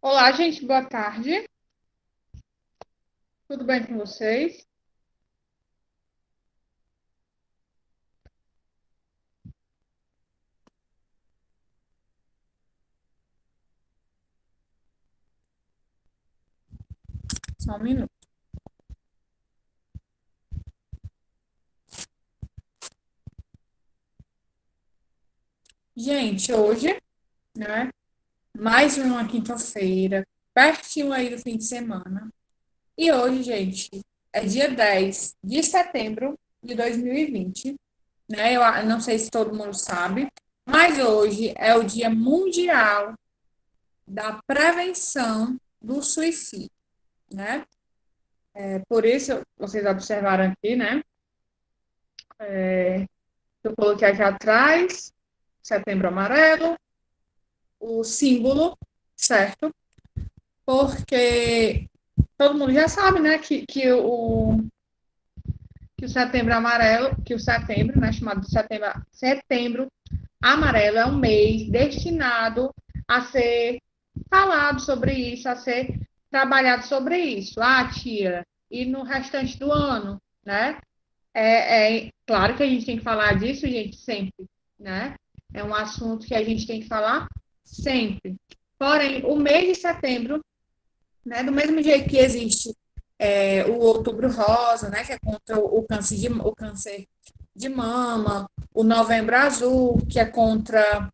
Olá, gente, boa tarde. Tudo bem com vocês? Só um minuto. Gente, hoje, né, mais uma quinta-feira, pertinho aí do fim de semana. E hoje, gente, é dia 10 de setembro de 2020, né? Eu não sei se todo mundo sabe, mas hoje é o Dia Mundial da Prevenção do Suicídio, né? Por isso, vocês observaram aqui, né? Eu coloquei aqui atrás, Setembro Amarelo, o símbolo, certo? Porque todo mundo já sabe, né, que o setembro amarelo, que o setembro, né, chamado de setembro amarelo, é um mês destinado a ser falado sobre isso, a ser trabalhado sobre isso. Ah, tia, e no restante do ano, né? É claro que a gente tem que falar disso, gente, sempre, né? É um assunto que a gente tem que falar sempre. Porém, o mês de setembro, né, do mesmo jeito que existe o outubro rosa, né, que é contra o câncer de mama, o novembro azul, que é contra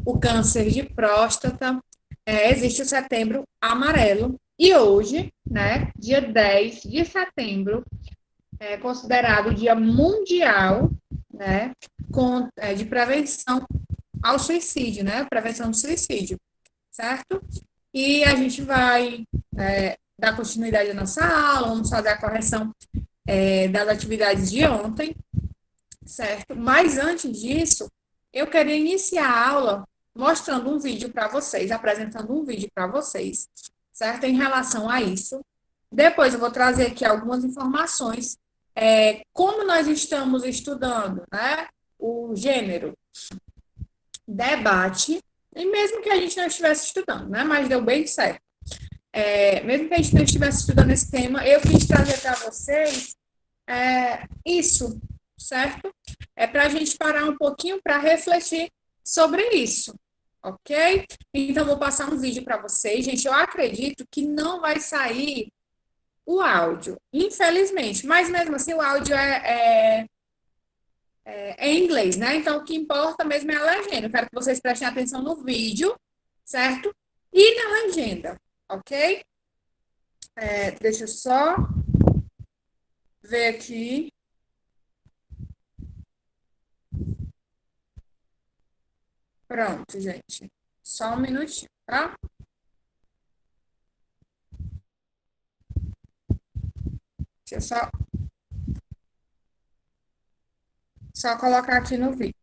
o câncer de próstata, existe o setembro amarelo. E hoje, né, dia 10 de setembro, é considerado o Dia Mundial, né, de prevenção ao suicídio, né, prevenção do suicídio, certo? E a gente vai dar continuidade à nossa aula, vamos fazer a correção das atividades de ontem, certo? Mas antes disso, eu queria iniciar a aula mostrando um vídeo para vocês, apresentando um vídeo para vocês, certo? Em relação a isso. Depois eu vou trazer aqui algumas informações, como nós estamos estudando, né? O gênero debate, e mesmo que a gente não estivesse estudando, né? Mas deu bem certo. Mesmo que a gente não estivesse estudando esse tema, eu quis trazer para vocês isso, certo? É para a gente parar um pouquinho para refletir sobre isso, ok? Então, vou passar um vídeo para vocês. Gente, eu acredito que não vai sair o áudio, infelizmente, mas mesmo assim o áudio é em inglês, né? Então, o que importa mesmo é a legenda. Eu quero que vocês prestem atenção no vídeo, certo? E na legenda, ok? Deixa eu só ver aqui. Pronto, gente. Só um minutinho, tá? Deixa eu só colocar aqui no vídeo.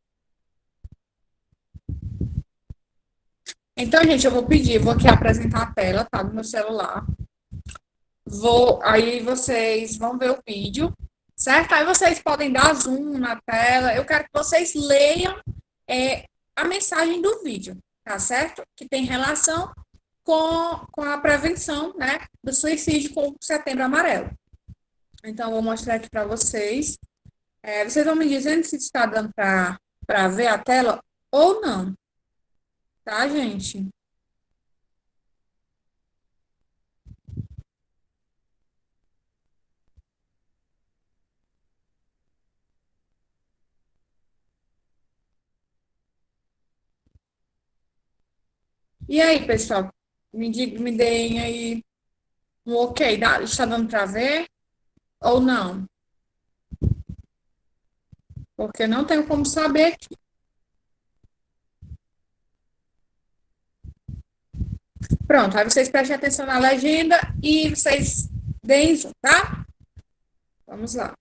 Então, gente, eu vou pedir, vou aqui apresentar a tela, tá? Do meu celular. Aí vocês vão ver o vídeo, certo? Aí vocês podem dar zoom na tela. Eu quero que vocês leiam a mensagem do vídeo, tá certo? Que tem relação com a prevenção, né, do suicídio com o Setembro Amarelo. Então, eu vou mostrar aqui para vocês. Vocês vão me dizendo se está dando para ver a tela ou não, tá, gente? E aí, pessoal, me deem aí um ok, está dando para ver ou não? Porque não tenho como saber aqui. Pronto, aí vocês prestem atenção na legenda e vocês deem zoom, tá? Vamos lá.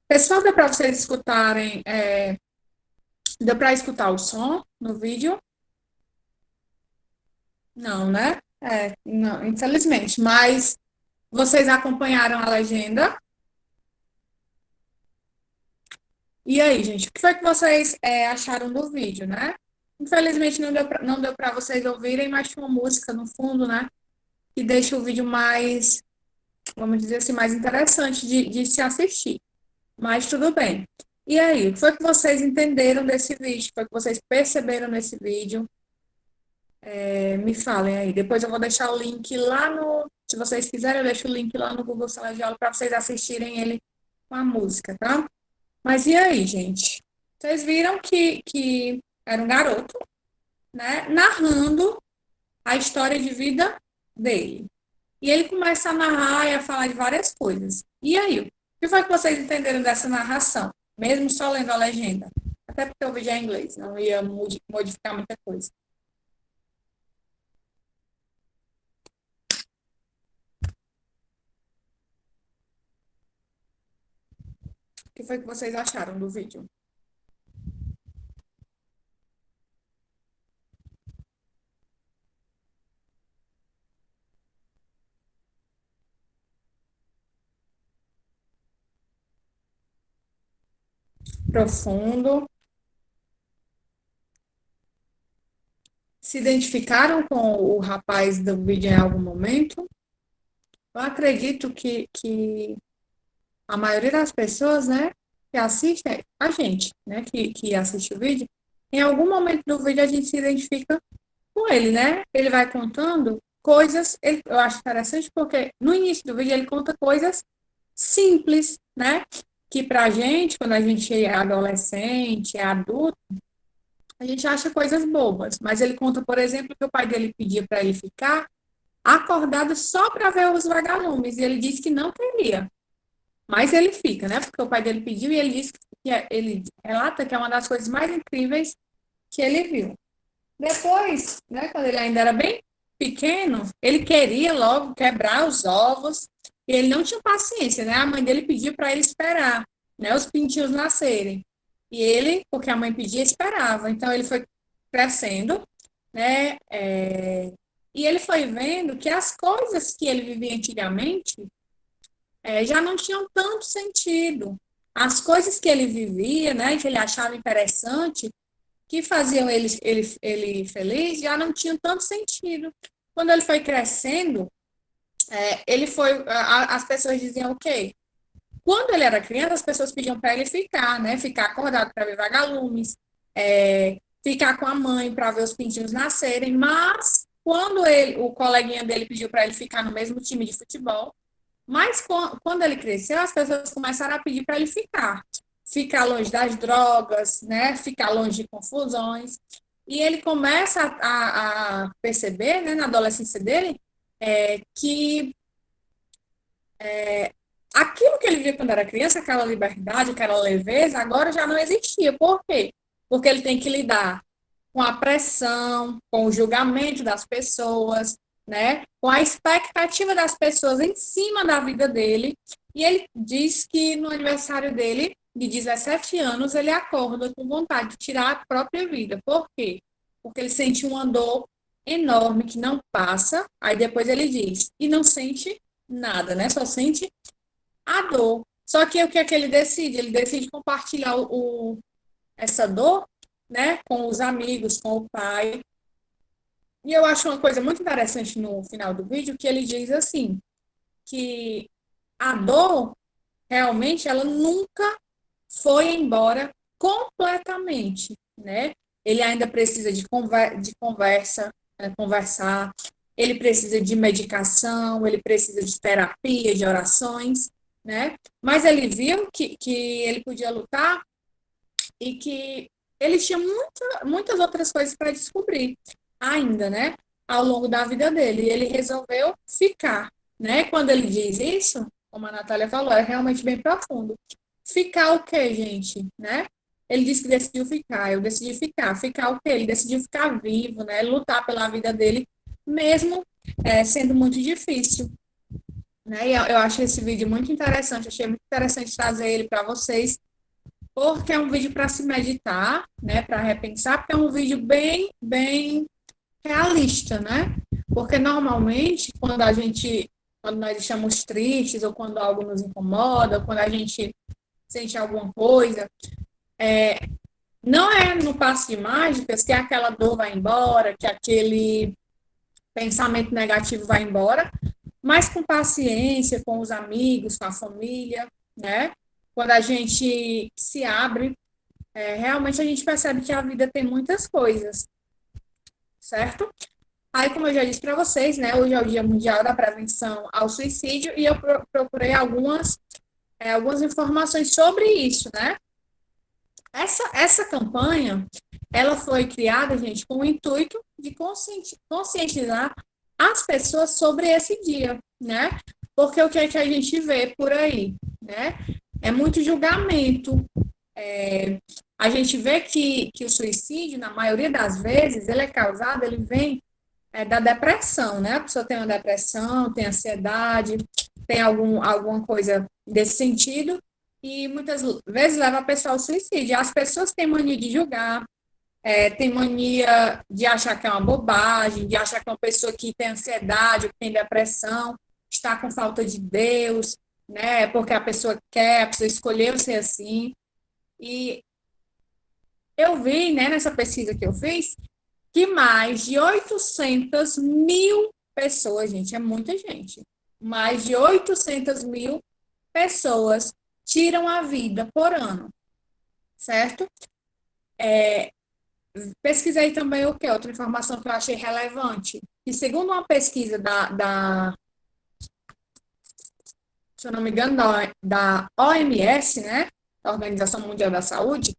Pessoal, deu para vocês escutarem, deu para escutar o som no vídeo? Não, né? Não, infelizmente. Mas vocês acompanharam a legenda? E aí, gente, o que foi que vocês acharam do vídeo, né? Infelizmente não deu para vocês ouvirem, mas tinha uma música no fundo, né? Que deixa o vídeo mais, vamos dizer assim, mais interessante de se assistir. Mas tudo bem. E aí, o que foi que vocês entenderam desse vídeo? O que foi que vocês perceberam nesse vídeo? Me falem aí. Depois eu vou deixar o link lá no. Se vocês quiserem, eu deixo o link lá no Google Sala de Aula para vocês assistirem ele com a música, tá? Mas e aí, gente? Vocês viram que era um garoto, né? Narrando a história de vida dele. E ele começa a narrar e a falar de várias coisas. E aí, o que foi que vocês entenderam dessa narração? Mesmo só lendo a legenda. Até porque o vídeo é em inglês, não ia modificar muita coisa. O que foi que vocês acharam do vídeo? Profundo. Se identificaram com o rapaz do vídeo em algum momento? Eu acredito que a maioria das pessoas, né, que assistem, a gente, né, que assiste o vídeo, em algum momento do vídeo a gente se identifica com ele, né? Ele vai contando coisas, eu acho interessante porque no início do vídeo ele conta coisas simples, né? Que pra gente, quando a gente é adolescente, é adulto, a gente acha coisas bobas. Mas ele conta, por exemplo, que o pai dele pedia para ele ficar acordado só para ver os vagalumes, e ele disse que não queria. Mas ele fica, né? Porque o pai dele pediu e ele disse que ele relata que é uma das coisas mais incríveis que ele viu. Depois, né, quando ele ainda era bem pequeno, ele queria logo quebrar os ovos e ele não tinha paciência, né? A mãe dele pediu para ele esperar, né, os pintinhos nascerem. E ele, porque a mãe pedia, esperava. Então ele foi crescendo, né? E ele foi vendo que as coisas que ele vivia antigamente já não tinham tanto sentido. As coisas que ele vivia, né, que ele achava interessante, que faziam ele feliz, já não tinham tanto sentido. Quando ele foi crescendo, ele foi. As pessoas diziam o quê? Quando ele era criança, as pessoas pediam para ele ficar, né? Ficar acordado para ver vagalumes, ficar com a mãe para ver os pintinhos nascerem, mas quando o coleguinha dele pediu para ele ficar no mesmo time de futebol, mas quando ele cresceu, as pessoas começaram a pedir para ele ficar longe das drogas, né? Ficar longe de confusões. E ele começa a perceber, né, na adolescência dele, que aquilo que ele via quando era criança, aquela liberdade, aquela leveza, agora já não existia. Por quê? Porque ele tem que lidar com a pressão, com o julgamento das pessoas, né? Com a expectativa das pessoas em cima da vida dele. E ele diz que no aniversário dele, de 17 anos, ele acorda com vontade de tirar a própria vida. Por quê? Porque ele sente uma dor enorme que não passa. Aí depois ele diz, e não sente nada, né? Só sente a dor. Só que o que é que ele decide? Ele decide compartilhar essa dor, né, com os amigos, com o pai. E eu acho uma coisa muito interessante no final do vídeo, que ele diz assim, que a dor, realmente, ela nunca foi embora completamente, né? Ele ainda precisa de conversa, conversar, ele precisa de medicação, ele precisa de terapia, de orações, né? Mas ele viu que ele podia lutar e que ele tinha muitas outras coisas para descobrir ainda, né? Ao longo da vida dele. E ele resolveu ficar, né? Quando ele diz isso, como a Natália falou, é realmente bem profundo. Ficar o quê, gente? Né? Ele disse que decidiu ficar, eu decidi ficar. Ficar o quê? Ele decidiu ficar vivo, né? Lutar pela vida dele, mesmo sendo muito difícil. né? E eu achei esse vídeo muito interessante, achei muito interessante trazer ele para vocês, porque é um vídeo para se meditar, né? Para repensar, porque é um vídeo bem realista, né? Porque normalmente, quando nós estamos tristes, ou quando algo nos incomoda, ou quando a gente sente alguma coisa, não é no passe de mágicas que aquela dor vai embora, que aquele pensamento negativo vai embora, mas com paciência, com os amigos, com a família, né? Quando a gente se abre, realmente a gente percebe que a vida tem muitas coisas, certo? Aí, como eu já disse para vocês, né, hoje é o Dia Mundial da Prevenção ao Suicídio e eu procurei algumas informações sobre isso, né? Essa campanha, ela foi criada, gente, com o intuito de conscientizar as pessoas sobre esse dia, né? Porque o que é que a gente vê por aí, né? É muito julgamento. A gente vê que o suicídio, na maioria das vezes, ele é causado, ele vem da depressão, né? A pessoa tem uma depressão, tem ansiedade, tem alguma coisa desse sentido, e muitas vezes leva a pessoa ao suicídio. As pessoas têm mania de julgar, têm mania de achar que é uma bobagem, de achar que uma pessoa que tem ansiedade, ou que tem depressão, está com falta de Deus, né? Porque a pessoa quer, a pessoa escolheu ser assim. E eu vi, né, nessa pesquisa que eu fiz, que mais de 800 mil pessoas, gente, é muita gente, mais de 800 mil pessoas tiram a vida por ano, certo? Pesquisei também o que? Outra informação que eu achei relevante, que segundo uma pesquisa se eu não me engano, da OMS, né, da Organização Mundial da Saúde,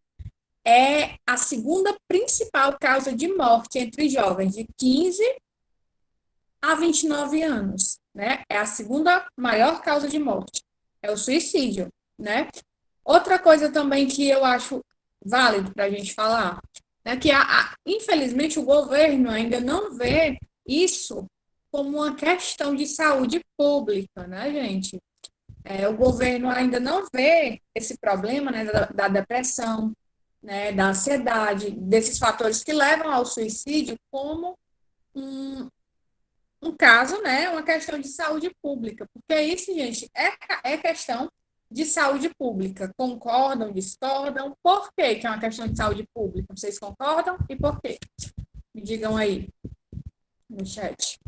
é a segunda principal causa de morte entre jovens de 15 a 29 anos, né? É a segunda maior causa de morte, é o suicídio, né? Outra coisa também que eu acho válido para a gente falar, é que, infelizmente, o governo ainda não vê isso como uma questão de saúde pública, né, gente? O governo ainda não vê esse problema, né, da depressão, né, da ansiedade, desses fatores que levam ao suicídio como um, um caso, né, uma questão de saúde pública, porque isso, gente, é questão de saúde pública. Concordam, discordam? Por que é uma questão de saúde pública? Vocês concordam e por quê? Me digam aí no chat.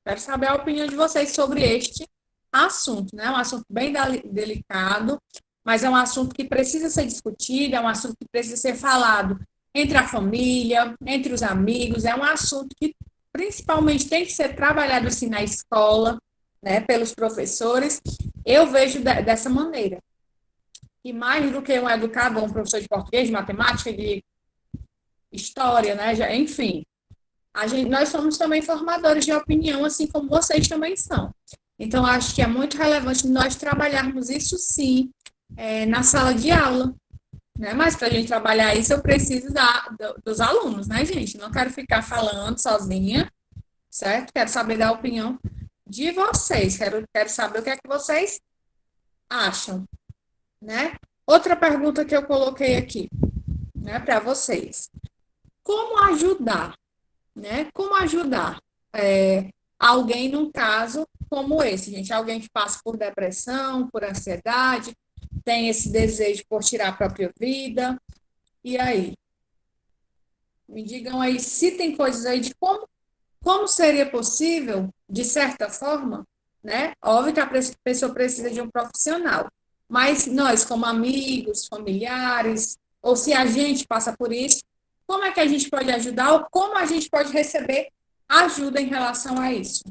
Quero saber a opinião de vocês sobre este assunto, né? Um assunto bem delicado, mas é um assunto que precisa ser discutido, é um assunto que precisa ser falado entre a família, entre os amigos, é um assunto que principalmente tem que ser trabalhado assim na escola, né, pelos professores. Eu vejo dessa maneira. E mais do que um educador, um professor de português, de matemática, de história, né, enfim, nós somos também formadores de opinião, assim como vocês também são. Então, acho que é muito relevante nós trabalharmos isso sim na sala de aula. Né? Mas para a gente trabalhar isso, eu preciso dos alunos, né, gente? Não quero ficar falando sozinha, certo? Quero saber da opinião de vocês. Quero saber o que é que vocês acham, né? Outra pergunta que eu coloquei aqui, né, para vocês. Como ajudar? Né? Como ajudar alguém num caso como esse, gente? Alguém que passa por depressão, por ansiedade, tem esse desejo por tirar a própria vida. E aí? Me digam aí se tem coisas aí de como seria possível, de certa forma, né? Óbvio que a pessoa precisa de um profissional, mas nós, como amigos, familiares, ou se a gente passa por isso, como é que a gente pode ajudar ou como a gente pode receber ajuda em relação a isso?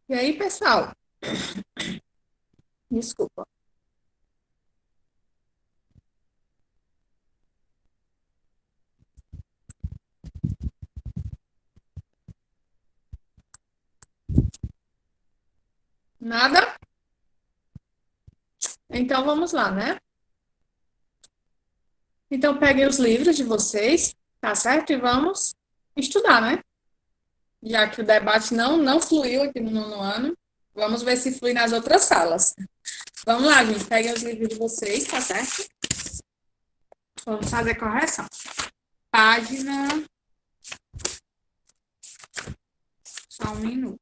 E aí, pessoal? Desculpa. Nada? Então vamos lá, né? Então peguem os livros de vocês, tá certo? E vamos estudar, né? Já que o debate não fluiu aqui no nono ano, vamos ver se flui nas outras salas. Vamos lá, gente. Peguem os livros de vocês, tá certo? Vamos fazer correção. Página. Só um minuto.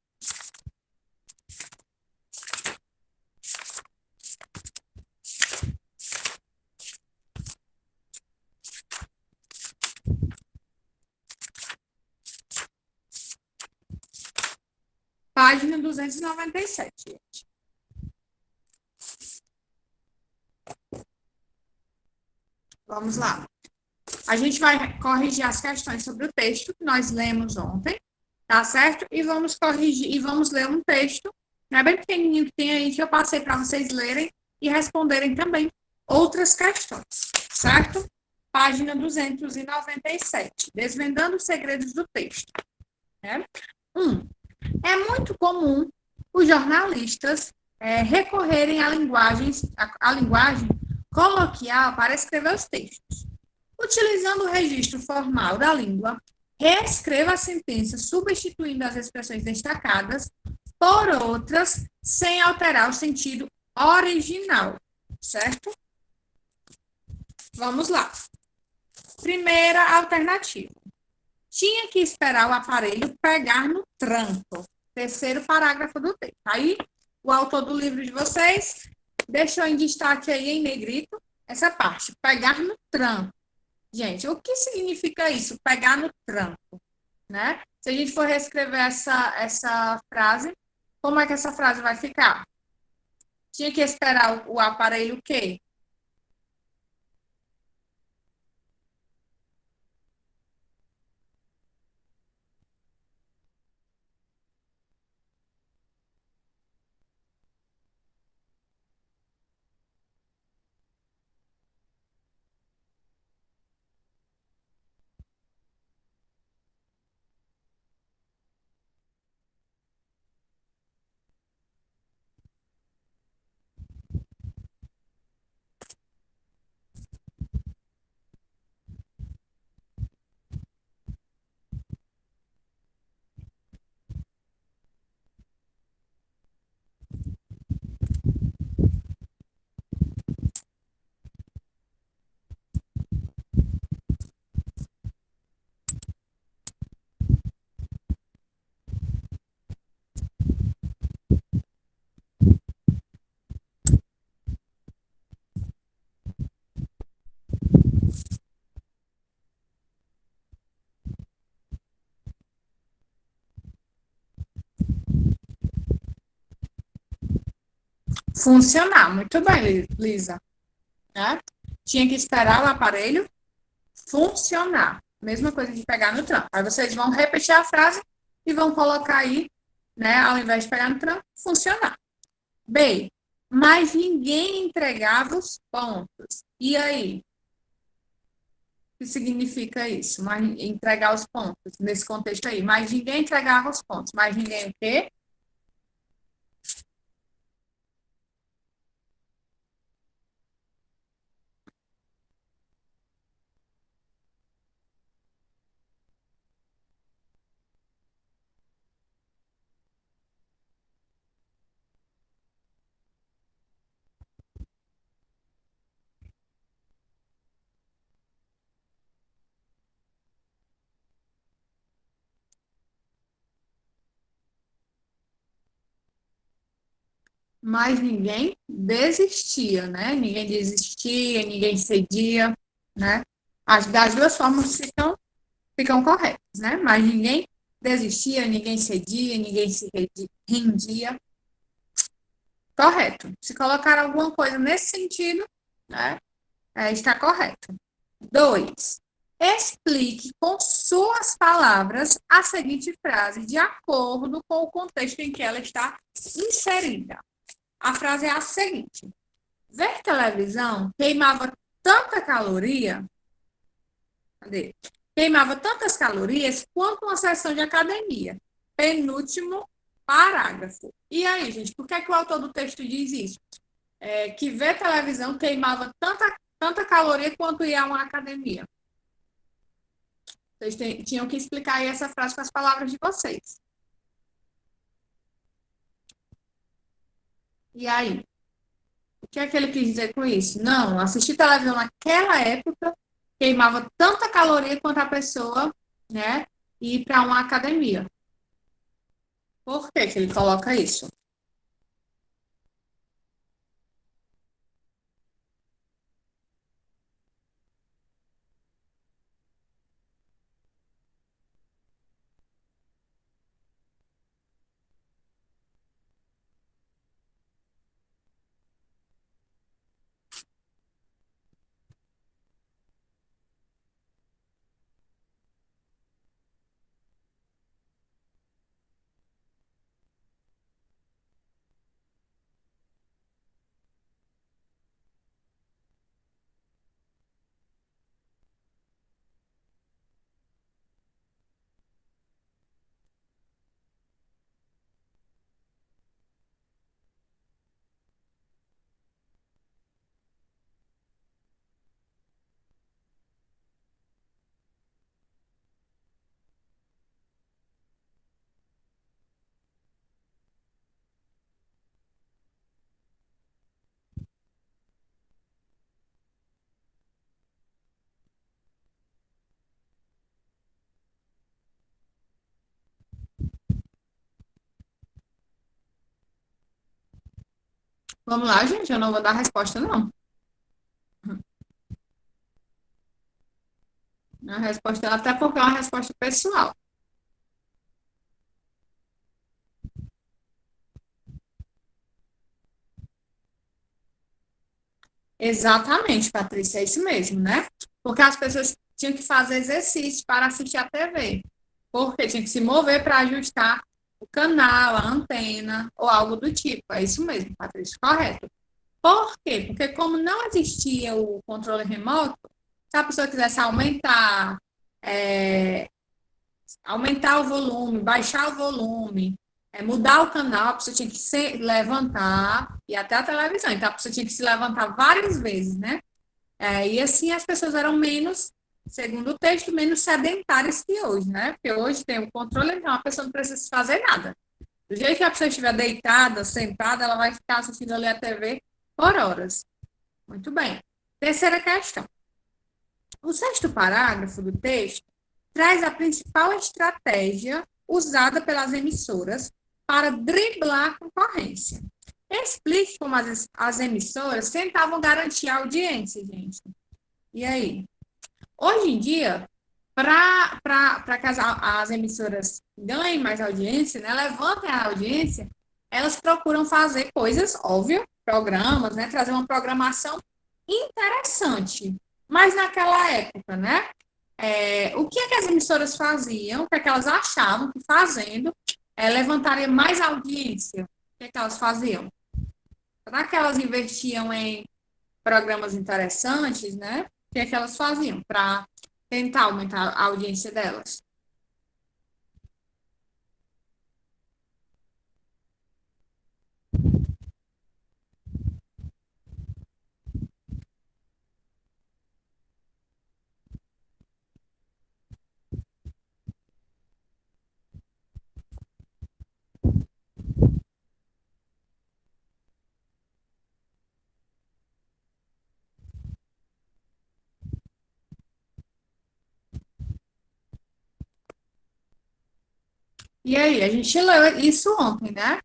Página 297, gente. Vamos lá. A gente vai corrigir as questões sobre o texto que nós lemos ontem, tá certo? E vamos corrigir e vamos ler um texto, né, bem pequenininho que tem aí que eu passei para vocês lerem e responderem também outras questões, certo? Página 297, desvendando os segredos do texto. Né? 1. É muito comum os jornalistas recorrerem à linguagem coloquial para escrever os textos. Utilizando o registro formal da língua, reescreva a sentença substituindo as expressões destacadas por outras sem alterar o sentido original, certo? Vamos lá. Primeira alternativa. Tinha que esperar o aparelho pegar no tranco. Terceiro parágrafo do texto. Aí, o autor do livro de vocês deixou em destaque aí em negrito essa parte, pegar no tranco. Gente, o que significa isso? Pegar no tranco, né? Se a gente for reescrever essa frase, como é que essa frase vai ficar? Tinha que esperar o aparelho o quê? Funcionar. Muito bem, Lisa. Né? Tinha que esperar o aparelho funcionar. Mesma coisa de pegar no tranco. Aí vocês vão repetir a frase e vão colocar aí, né, ao invés de pegar no tranco, funcionar. B. Mas ninguém entregava os pontos. E aí? O que significa isso? Mas entregar os pontos, nesse contexto aí. Mas ninguém entregava os pontos. Mas ninguém o quê? Mas ninguém desistia, né? Ninguém desistia, ninguém cedia, né? Das duas formas ficam corretas, né? Mas ninguém desistia, ninguém cedia, ninguém se rendia. Correto. Se colocar alguma coisa nesse sentido, né? Está correto. 2. Explique com suas palavras a seguinte frase, de acordo com o contexto em que ela está inserida. A frase é a seguinte: ver televisão queimava tanta caloria, cadê? Queimava tantas calorias quanto uma sessão de academia. Penúltimo parágrafo. E aí, gente, por que é que o autor do texto diz isso? Que ver televisão queimava tanta caloria quanto ir a uma academia. Vocês tinham que explicar aí essa frase com as palavras de vocês. E aí? O que é que ele quis dizer com isso? Não, assistir televisão naquela época queimava tanta caloria quanto a pessoa, né, ir para uma academia. Por que que ele coloca isso? Vamos lá, gente, eu não vou dar resposta, não. A resposta, até porque é uma resposta pessoal. Exatamente, Patrícia, é isso mesmo, né? Porque as pessoas tinham que fazer exercício para assistir a TV. Porque tinha que se mover para ajustar o canal, a antena ou algo do tipo. É isso mesmo, Patrícia, correto. Por quê? Porque como não existia o controle remoto, se a pessoa quisesse é, aumentar o volume, baixar o volume, mudar o canal, a pessoa tinha que se levantar e até a televisão. Então a pessoa tinha que se levantar várias vezes, né? E assim as pessoas eram menos, segundo o texto, menos sedentárias que hoje, né? Porque hoje tem o controle, então a pessoa não precisa fazer nada. Do jeito que a pessoa estiver deitada, sentada, ela vai ficar assistindo ali a TV por horas. Muito bem. Terceira questão. O sexto parágrafo do texto traz a principal estratégia usada pelas emissoras para driblar a concorrência. Explique como as emissoras tentavam garantir a audiência, gente. E aí? Hoje em dia, para que as emissoras ganhem mais audiência, né, levantem a audiência, elas procuram fazer coisas, óbvio, programas, né, trazer uma programação interessante. Mas naquela época, né, o que é que as emissoras faziam, o que é que elas achavam que fazendo levantaria mais audiência? O que é que elas faziam? Será que elas investiam em programas interessantes, né? O que é que elas faziam para tentar aumentar a audiência delas? E aí, a gente leu isso ontem, né?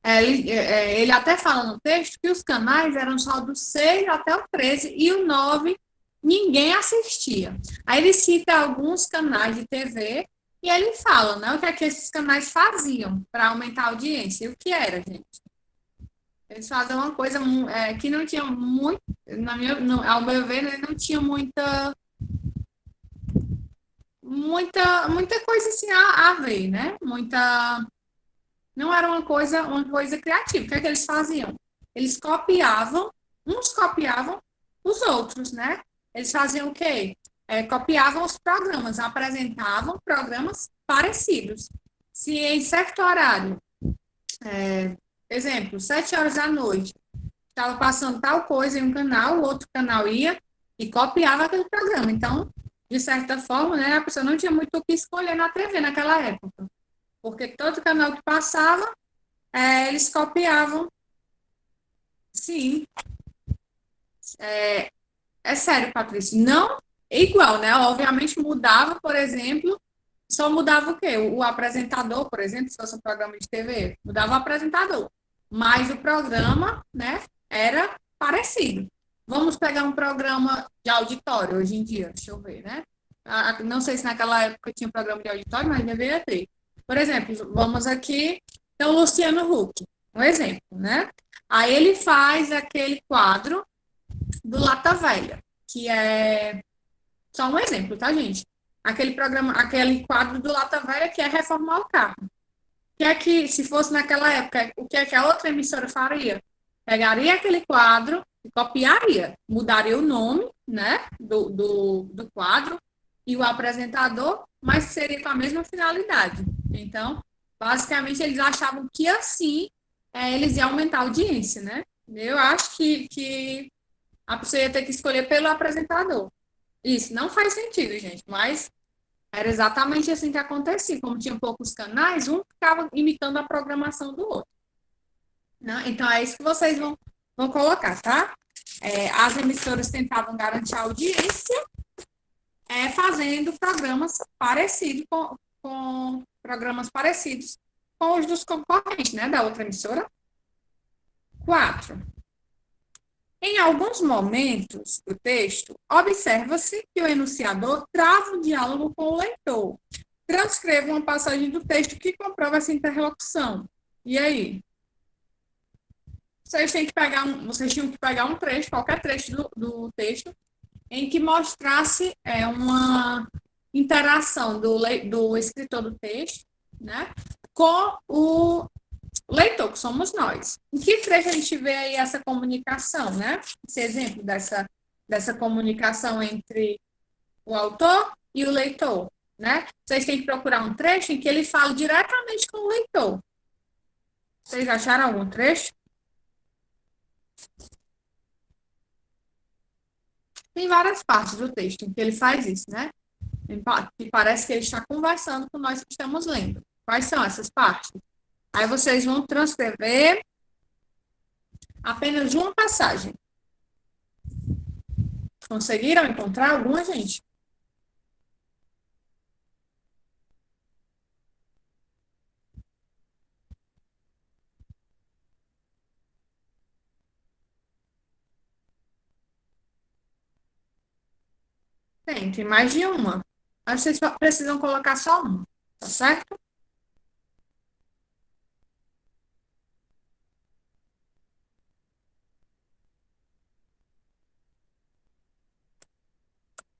Ele até fala no texto que os canais eram só do 6 até o 13 e o 9 ninguém assistia. Aí ele cita alguns canais de TV e ele fala, né, o que é que esses canais faziam para aumentar a audiência. E o que era, gente? Eles faziam uma coisa que não tinha muito, ao meu ver, né, não tinha muita muita coisa assim a ver, né? Não era uma coisa criativa. O que é que eles faziam? Eles copiavam, uns copiavam os outros, né? Eles faziam o quê? Copiavam os programas, apresentavam programas parecidos. Se em certo horário, exemplo, 7 horas da noite, estava passando tal coisa em um canal, o outro canal ia e copiava aquele programa. Então, de certa forma, né, a pessoa não tinha muito o que escolher na TV naquela época, porque todo canal que passava, eles copiavam. Sim, é sério, Patrícia. Não igual, né? Obviamente mudava, por exemplo, só mudava o quê? O apresentador, por exemplo, se fosse um programa de TV, mudava o apresentador. Mas o programa, né, era parecido. Vamos pegar um programa de auditório hoje em dia, deixa eu ver, né? Não sei se naquela época tinha programa de auditório, mas deveria ter. Por exemplo, vamos aqui, então, Luciano Huck, um exemplo, né? Aí ele faz aquele quadro do Lata Velha, que é só um exemplo, tá, gente? Aquele programa, aquele quadro do Lata Velha que é reformar o carro. Que é que, se fosse naquela época, o que é que a outra emissora faria? Pegaria aquele quadro e copiaria, mudaria o nome, né, do quadro e o apresentador, mas seria com a mesma finalidade. Então, basicamente, eles achavam que assim eles iam aumentar a audiência, né? Eu acho que a pessoa ia ter que escolher pelo apresentador. Isso não faz sentido, gente, mas era exatamente assim que acontecia. Como tinha poucos canais, um ficava imitando a programação do outro. Né? Então, é isso que vocês vão colocar, tá? As emissoras tentavam garantir a audiência fazendo programas parecidos com programas parecidos com os dos concorrentes, né? Da outra emissora. 4. Em alguns momentos do texto, observa-se que o enunciador trava o diálogo com o leitor. Transcreva uma passagem do texto que comprova essa interlocução. E aí? Vocês tinham que pegar um trecho, qualquer trecho do texto, em que mostrasse uma interação do escritor do texto, né, com o leitor, que somos nós. Em que trecho a gente vê aí essa comunicação, né? Esse exemplo dessa comunicação entre o autor e o leitor, né? Vocês têm que procurar um trecho em que ele fale diretamente com o leitor. Vocês acharam algum trecho? Tem várias partes do texto em que ele faz isso, né? E parece que ele está conversando com nós que estamos lendo. Quais são essas partes? Aí vocês vão transcrever apenas uma passagem. Conseguiram encontrar alguma, gente? Tem mais de uma. Mas vocês precisam colocar só uma, tá certo?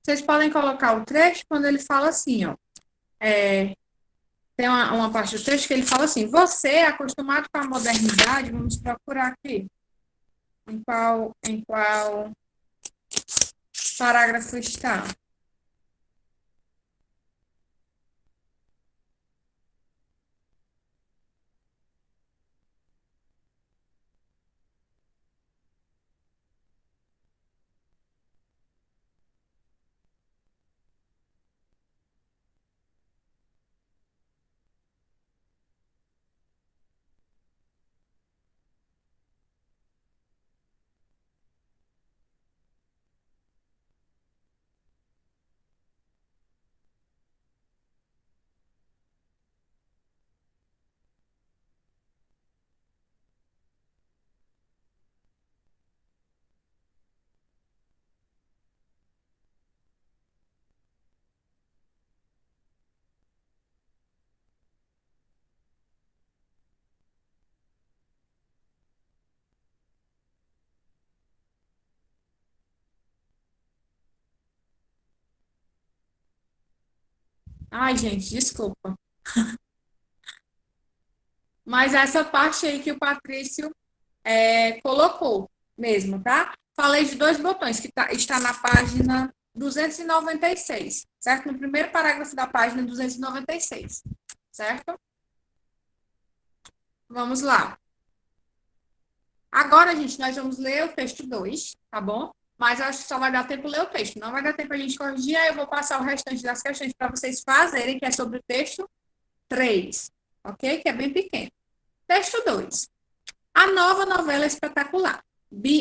Vocês podem colocar o trecho quando ele fala assim, ó. Tem uma parte do texto que ele fala assim: você é acostumado com a modernidade, vamos procurar aqui. Em qual parágrafo está? Ai, gente, desculpa. Mas essa parte aí que o Patrício colocou mesmo, tá? Falei de dois botões, que está na página 296, certo? No primeiro parágrafo da página 296, certo? Vamos lá. Agora, gente, nós vamos ler o texto 2, tá bom? Mas eu acho que só vai dar tempo ler o texto. Não vai dar tempo a gente corrigir, aí eu vou passar o restante das questões para vocês fazerem, que é sobre o texto 3, ok? Que é bem pequeno. Texto 2. A nova novela espetacular,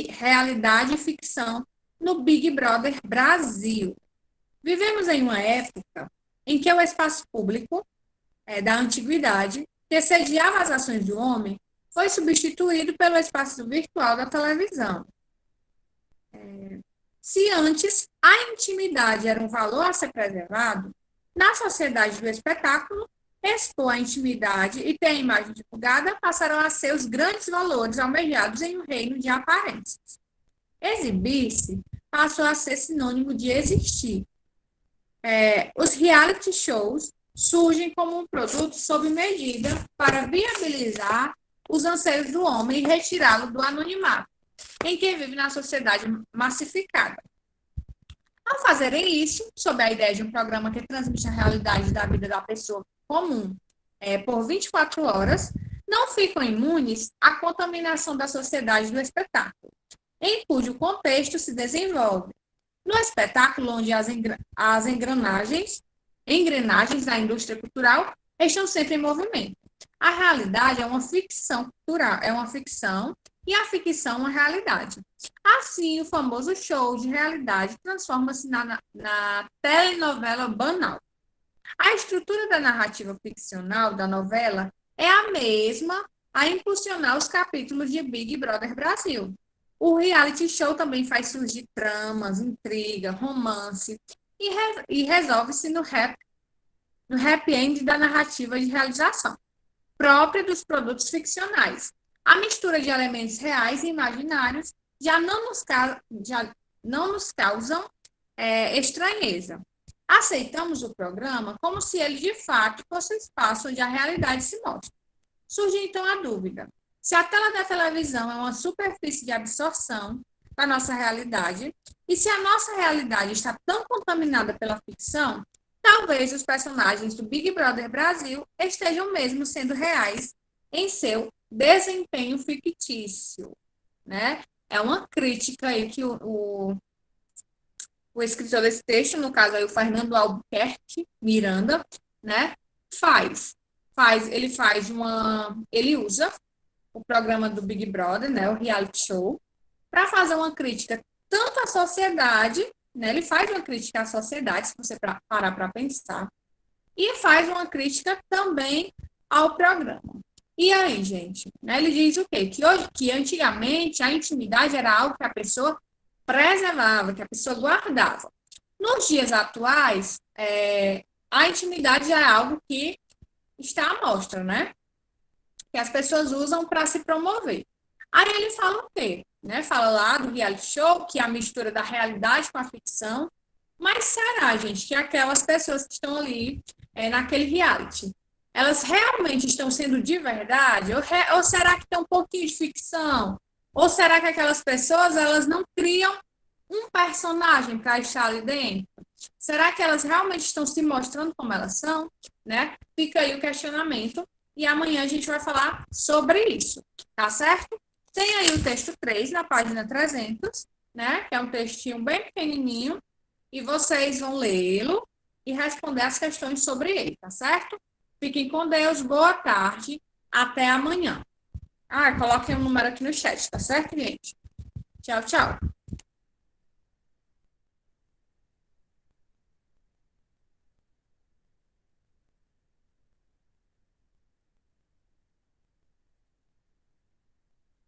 realidade e ficção, no Big Brother Brasil. Vivemos em uma época em que o espaço público da antiguidade, que sediava as ações do homem, foi substituído pelo espaço virtual da televisão. Se antes a intimidade era um valor a ser preservado, na sociedade do espetáculo, expor a intimidade e ter a imagem divulgada passaram a ser os grandes valores almejados em um reino de aparências. Exibir-se passou a ser sinônimo de existir. Os reality shows surgem como um produto sob medida para viabilizar os anseios do homem e retirá-lo do anonimato, em que vive na sociedade massificada. Ao fazerem isso, sob a ideia de um programa que transmite a realidade da vida da pessoa comum por 24 horas, não ficam imunes à contaminação da sociedade do espetáculo, em cujo contexto se desenvolve. No espetáculo, onde as engrenagens da indústria cultural estão sempre em movimento. A realidade é uma ficção cultural, é uma ficção e a ficção uma realidade. Assim, o famoso show de realidade transforma-se na telenovela banal. A estrutura da narrativa ficcional da novela é a mesma a impulsionar os capítulos de Big Brother Brasil. O reality show também faz surgir tramas, intriga, romance e resolve-se no happy end da narrativa de realização, própria dos produtos ficcionais. A mistura de elementos reais e imaginários já não nos causam estranheza. Aceitamos o programa como se ele, de fato, fosse o espaço onde a realidade se mostra. Surge, então, a dúvida. Se a tela da televisão é uma superfície de absorção da nossa realidade, e se a nossa realidade está tão contaminada pela ficção, talvez os personagens do Big Brother Brasil estejam mesmo sendo reais em seu desempenho fictício, né? É uma crítica aí que o escritor desse texto, no caso aí o Fernando Albuquerque Miranda, né, ele usa o programa do Big Brother, né, o reality show, para fazer uma crítica tanto à sociedade, né, ele faz uma crítica à sociedade, se você parar para pensar, e faz uma crítica também ao programa. E aí, gente, né, ele diz o quê? Que antigamente a intimidade era algo que a pessoa preservava, que a pessoa guardava. Nos dias atuais, a intimidade é algo que está à mostra, né? Que as pessoas usam para se promover. Aí ele fala o quê? Né? Fala lá do reality show, que é a mistura da realidade com a ficção. Mas será, gente, que aquelas pessoas que estão ali naquele reality, elas realmente estão sendo de verdade? Ou será que tem um pouquinho de ficção? Ou será que aquelas pessoas, elas não criam um personagem para estar ali dentro? Será que elas realmente estão se mostrando como elas são? Né? Fica aí o questionamento. E amanhã a gente vai falar sobre isso, tá certo? Tem aí o texto 3 na página 300, né? Que é um textinho bem pequenininho. E vocês vão lê-lo e responder as questões sobre ele, tá certo? Fiquem com Deus, boa tarde, até amanhã. Coloquem um número aqui no chat, tá certo, gente? Tchau, tchau.